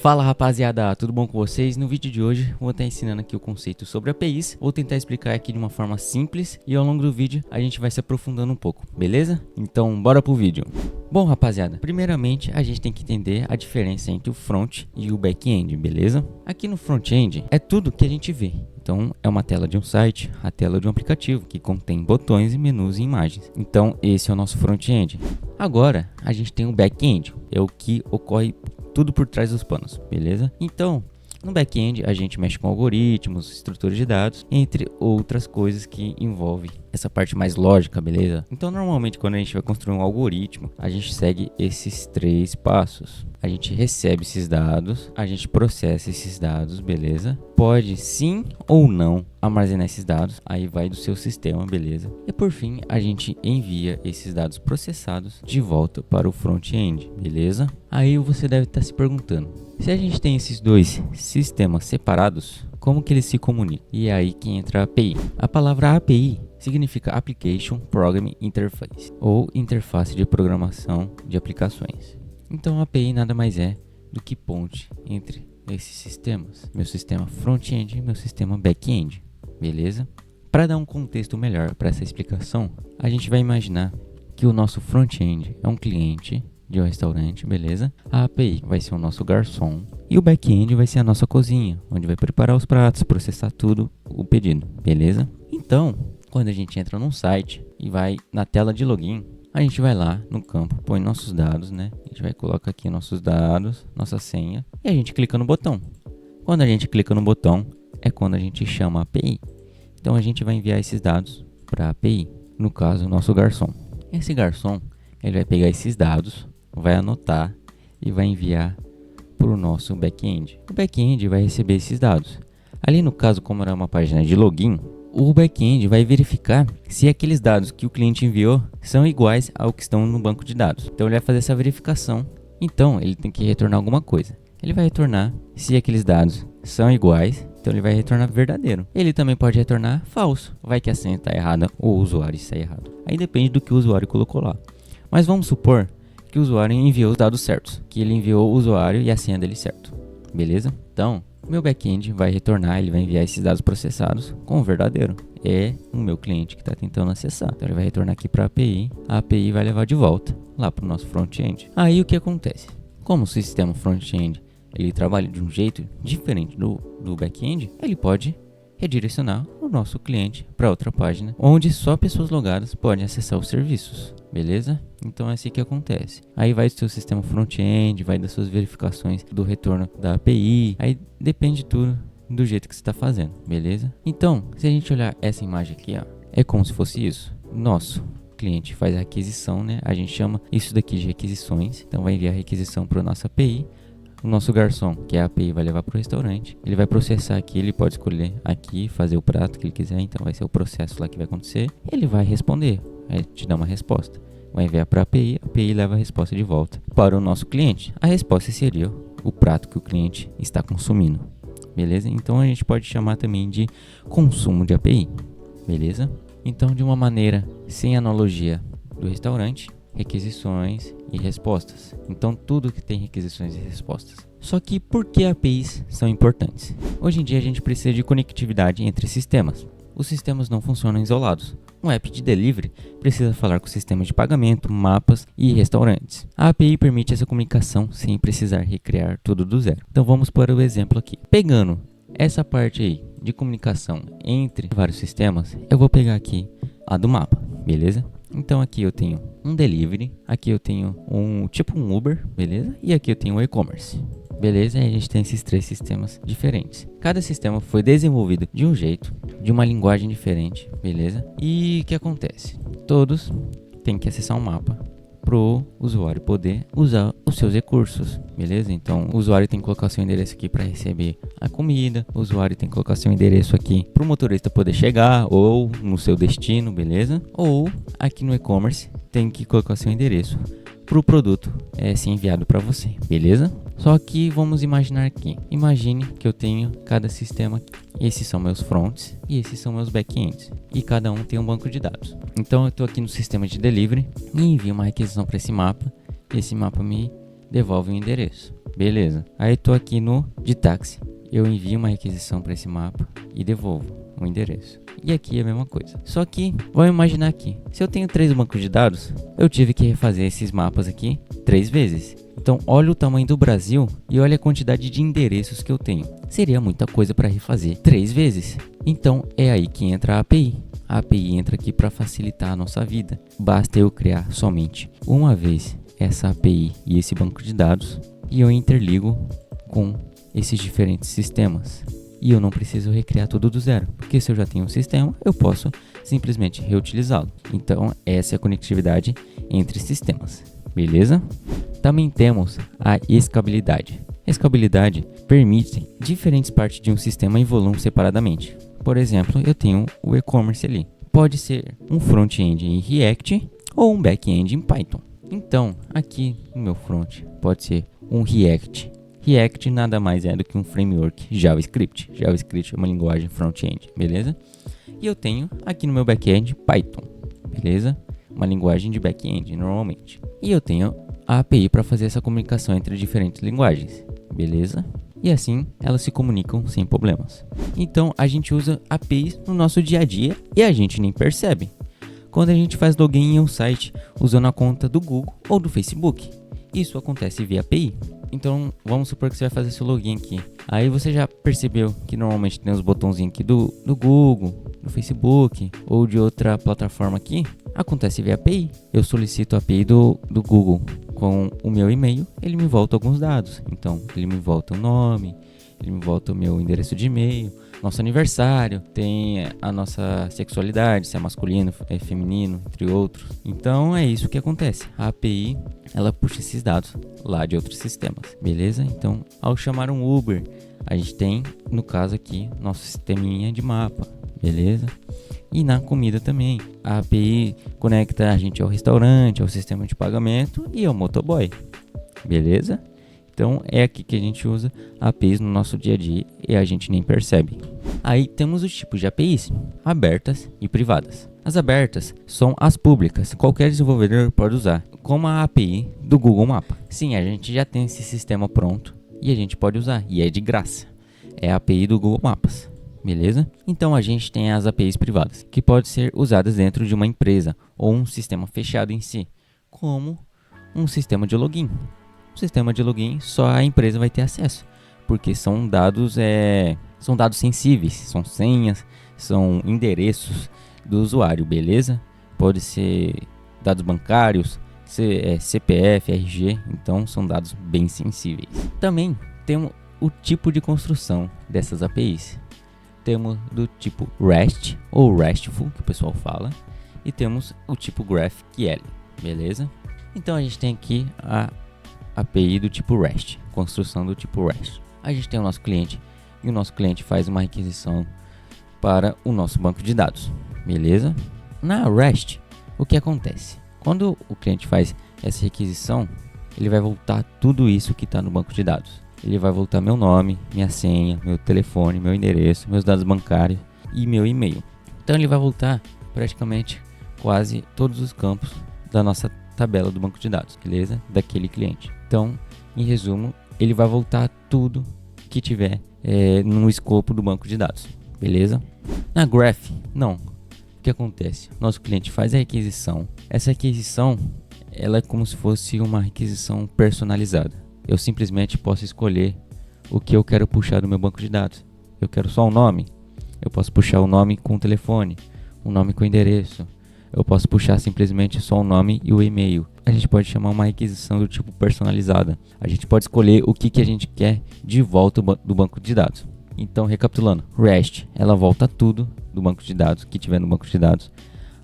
Fala rapaziada, tudo bom com vocês? No vídeo de hoje vou estar ensinando aqui o conceito sobre APIs. Vou tentar explicar aqui de uma forma simples e ao longo do vídeo a gente vai se aprofundando um pouco, beleza? Então bora pro vídeo. Bom rapaziada, primeiramente a gente tem que entender a diferença entre o front e o back-end, beleza? Aqui no front-end é tudo que a gente vê. Então é uma tela de um site, a tela de um aplicativo que contém botões, menus e imagens. Então esse é o nosso front-end. Agora a gente tem o back-end, é o que ocorre tudo por trás dos panos, beleza? Então, no back-end a gente mexe com algoritmos, estruturas de dados, entre outras coisas que envolvem essa parte mais lógica, beleza? Então, normalmente quando a gente vai construir um algoritmo, a gente segue esses 3 passos. A gente recebe esses dados, a gente processa esses dados, beleza? Pode sim ou não armazenar esses dados, aí vai do seu sistema, beleza? E por fim, a gente envia esses dados processados de volta para o front-end, beleza? Aí você deve estar se perguntando, se a gente tem esses dois sistemas separados, como que eles se comunicam? E é aí que entra a API. A palavra API significa Application Programming Interface, ou interface de programação de aplicações. Então a API nada mais é do que ponte entre esses sistemas, meu sistema front-end e meu sistema back-end, beleza? Para dar um contexto melhor para essa explicação, a gente vai imaginar que o nosso front-end é um cliente de um restaurante, beleza? A API vai ser o nosso garçom e o back-end vai ser a nossa cozinha, onde vai preparar os pratos, processar tudo, o pedido, beleza? Então, quando a gente entra num site e vai na tela de login, a gente vai lá no campo, põe nossos dados, né? A gente vai colocar aqui nossos dados, nossa senha e a gente clica no botão. Quando a gente clica no botão, é quando a gente chama a API. Então a gente vai enviar esses dados para a API, no caso, o nosso garçom. Esse garçom, ele vai pegar esses dados, vai anotar e vai enviar para o nosso back-end. O back-end vai receber esses dados. Ali no caso, como era uma página de login, o back-end vai verificar se aqueles dados que o cliente enviou são iguais ao que estão no banco de dados. Então ele vai fazer essa verificação. Então ele tem que retornar alguma coisa. Ele vai retornar se aqueles dados são iguais, então ele vai retornar verdadeiro. Ele também pode retornar falso. Vai que a senha está errada ou o usuário está errado. Aí depende do que o usuário colocou lá. Mas vamos supor que o usuário enviou os dados certos, que ele enviou o usuário e a senha dele certo, beleza? Então, o meu back-end vai retornar, ele vai enviar esses dados processados com o verdadeiro. É o meu cliente que está tentando acessar. Então, ele vai retornar aqui para a API vai levar de volta lá para o nosso front-end. Aí, o que acontece? Como o sistema front-end ele trabalha de um jeito diferente do back-end, ele pode redirecionar o nosso cliente para outra página, onde só pessoas logadas podem acessar os serviços, beleza? Então é assim que acontece. Aí vai do seu sistema front-end, vai das suas verificações do retorno da API, aí depende tudo do jeito que você está fazendo, beleza? Então, se a gente olhar essa imagem aqui, ó, é como se fosse isso. Nosso cliente faz a requisição, né? A gente chama isso daqui de requisições, então vai enviar a requisição para a nossa API. O nosso garçom, que é a API, vai levar para o restaurante. Ele vai processar aqui, ele pode escolher aqui, fazer o prato que ele quiser. Então vai ser o processo lá que vai acontecer. Ele vai responder, vai te dar uma resposta. Vai enviar para a API leva a resposta de volta para o nosso cliente. A resposta seria o prato que o cliente está consumindo, beleza? Então a gente pode chamar também de consumo de API, beleza? Então de uma maneira sem analogia do restaurante, requisições e respostas. Então tudo que tem requisições e respostas. Só que por que APIs são importantes? Hoje em dia a gente precisa de conectividade entre sistemas. Os sistemas não funcionam isolados. Um app de delivery precisa falar com sistemas de pagamento, mapas e restaurantes. A API permite essa comunicação sem precisar recriar tudo do zero. Então vamos para o exemplo aqui. Pegando essa parte aí de comunicação entre vários sistemas, eu vou pegar aqui a do mapa, beleza? Então aqui eu tenho um delivery, aqui eu tenho um Uber, beleza? E aqui eu tenho um e-commerce, beleza? E a gente tem esses 3 sistemas diferentes. Cada sistema foi desenvolvido de um jeito, de uma linguagem diferente, beleza? E o que acontece? Todos têm que acessar um mapa para o usuário poder usar os seus recursos, beleza? Então o usuário tem que colocar seu endereço aqui para receber a comida, o usuário tem que colocar seu endereço aqui para o motorista poder chegar ou no seu destino, beleza? Ou aqui no e-commerce tem que colocar seu endereço para o produto ser enviado para você, beleza? Só que vamos imaginar aqui, imagine que eu tenho cada sistema, esses são meus fronts e esses são meus backends, e cada um tem um banco de dados. Então eu estou aqui no sistema de delivery e envio uma requisição para esse mapa, e esse mapa me devolve um endereço. Beleza. Aí tô aqui no de táxi. Eu envio uma requisição para esse mapa e devolvo o endereço. E aqui é a mesma coisa. Só que, vamos imaginar aqui. Se eu tenho 3 bancos de dados, eu tive que refazer esses mapas aqui 3 vezes. Então, olha o tamanho do Brasil e olha a quantidade de endereços que eu tenho. Seria muita coisa para refazer 3 vezes. Então, é aí que entra a API. A API entra aqui para facilitar a nossa vida. Basta eu criar somente uma vez essa API e esse banco de dados e eu interligo com esses diferentes sistemas. E eu não preciso recriar tudo do zero, porque se eu já tenho um sistema, eu posso simplesmente reutilizá-lo. Então, essa é a conectividade entre sistemas, beleza? Também temos a escalabilidade. Escalabilidade permite diferentes partes de um sistema evoluam separadamente. Por exemplo, eu tenho o e-commerce ali. Pode ser um front-end em React ou um back-end em Python. Então, aqui no meu front pode ser um React. React nada mais é do que um framework JavaScript. JavaScript é uma linguagem front-end, beleza? E eu tenho aqui no meu back-end Python, beleza? Uma linguagem de back-end normalmente. E eu tenho a API para fazer essa comunicação entre diferentes linguagens, beleza? E assim elas se comunicam sem problemas. Então a gente usa APIs no nosso dia a dia e a gente nem percebe. Quando a gente faz login em um site usando a conta do Google ou do Facebook, isso acontece via API. Então vamos supor que você vai fazer seu login aqui. Aí você já percebeu que normalmente tem os botãozinhos aqui do Google, do Facebook ou de outra plataforma aqui. Acontece via API. Eu solicito a API do Google com o meu e-mail, ele me volta alguns dados. Então ele me volta o nome, ele me volta o meu endereço de e-mail, nosso aniversário, tem a nossa sexualidade, se é masculino, é feminino, entre outros. Então é isso que acontece. A API, ela puxa esses dados lá de outros sistemas, beleza? Então, ao chamar um Uber, a gente tem, no caso aqui, nosso sisteminha de mapa, beleza? E na comida também. A API conecta a gente ao restaurante, ao sistema de pagamento e ao motoboy, beleza? Então é aqui que a gente usa APIs no nosso dia a dia e a gente nem percebe. Aí temos os tipos de APIs, abertas e privadas. As abertas são as públicas, qualquer desenvolvedor pode usar, como a API do Google Maps. Sim, a gente já tem esse sistema pronto e a gente pode usar, e é de graça. É a API do Google Maps, beleza? Então a gente tem as APIs privadas, que podem ser usadas dentro de uma empresa ou um sistema fechado em si, como um sistema de login. O sistema de login só a empresa vai ter acesso, porque são dados sensíveis, são senhas, são endereços do usuário, beleza? Pode ser dados bancários, CPF, RG, então são dados bem sensíveis. Também temos o tipo de construção dessas APIs. Temos do tipo REST ou RESTful, que o pessoal fala, e temos o tipo GraphQL, beleza? Então a gente tem aqui a API do tipo REST, construção do tipo REST. A gente tem o nosso cliente e o nosso cliente faz uma requisição para o nosso banco de dados, beleza? Na REST, o que acontece? Quando o cliente faz essa requisição, ele vai voltar tudo isso que está no banco de dados. Ele vai voltar meu nome, minha senha, meu telefone, meu endereço, meus dados bancários e meu e-mail. Então ele vai voltar praticamente quase todos os campos da nossa tabela do banco de dados, beleza? Daquele cliente. Então, em resumo, ele vai voltar tudo que tiver no escopo do banco de dados, beleza? Na Graph, não. O que acontece? Nosso cliente faz a requisição. Essa requisição, ela é como se fosse uma requisição personalizada. Eu simplesmente posso escolher o que eu quero puxar do meu banco de dados. Eu quero só um nome. Eu posso puxar o nome com o telefone, um nome com o endereço. Eu posso puxar simplesmente só o nome e o e-mail. A gente pode chamar uma requisição do tipo personalizada. A gente pode escolher o que a gente quer de volta do banco de dados. Então, recapitulando, REST, ela volta tudo do banco de dados, que tiver no banco de dados.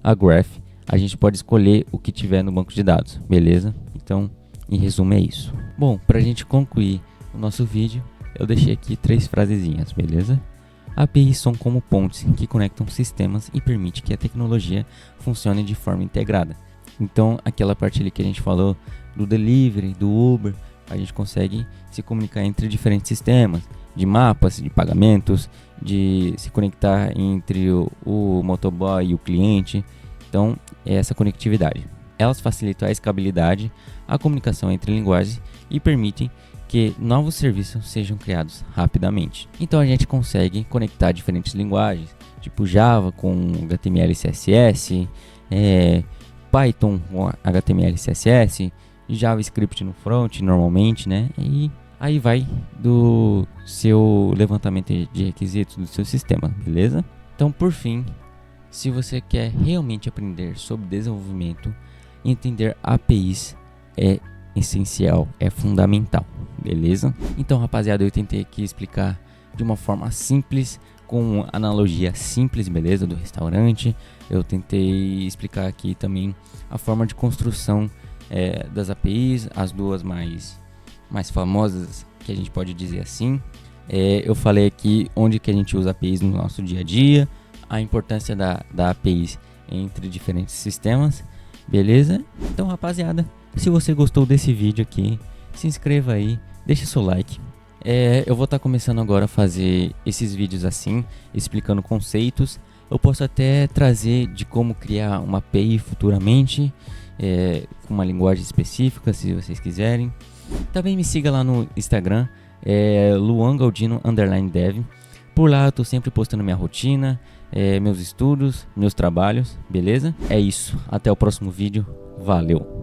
A Graph, a gente pode escolher o que tiver no banco de dados, beleza? Então, em resumo é isso. Bom, para a gente concluir o nosso vídeo, eu deixei aqui 3 frasezinhas, beleza? APIs são como pontes que conectam sistemas e permite que a tecnologia funcione de forma integrada. Então, aquela parte ali que a gente falou do delivery, do Uber, a gente consegue se comunicar entre diferentes sistemas, de mapas, de pagamentos, de se conectar entre o motoboy e o cliente. Então, é essa conectividade. Elas facilitam a escalabilidade, a comunicação entre linguagens e permitem que novos serviços sejam criados rapidamente. Então a gente consegue conectar diferentes linguagens, tipo Java com HTML e CSS, Python com HTML e CSS, JavaScript no front normalmente, né? E aí vai do seu levantamento de requisitos do seu sistema, beleza? Então, por fim, se você quer realmente aprender sobre desenvolvimento, entender APIs é essencial, é fundamental, beleza? Então, rapaziada, eu tentei aqui explicar de uma forma simples, com analogia simples, beleza? Do restaurante. Eu tentei explicar aqui também a forma de construção das APIs, as duas mais famosas, que a gente pode dizer assim. Eu falei aqui onde que a gente usa APIs no nosso dia a dia, a importância da APIs entre diferentes sistemas, beleza? Então, rapaziada, se você gostou desse vídeo aqui, se inscreva aí, deixa seu like. Eu vou estar começando agora a fazer esses vídeos assim, explicando conceitos. Eu posso até trazer de como criar uma API futuramente, com uma linguagem específica, se vocês quiserem. Também me siga lá no Instagram, luangaldino_dev. Por lá eu tô sempre postando minha rotina, meus estudos, meus trabalhos, beleza? É isso, até o próximo vídeo, valeu!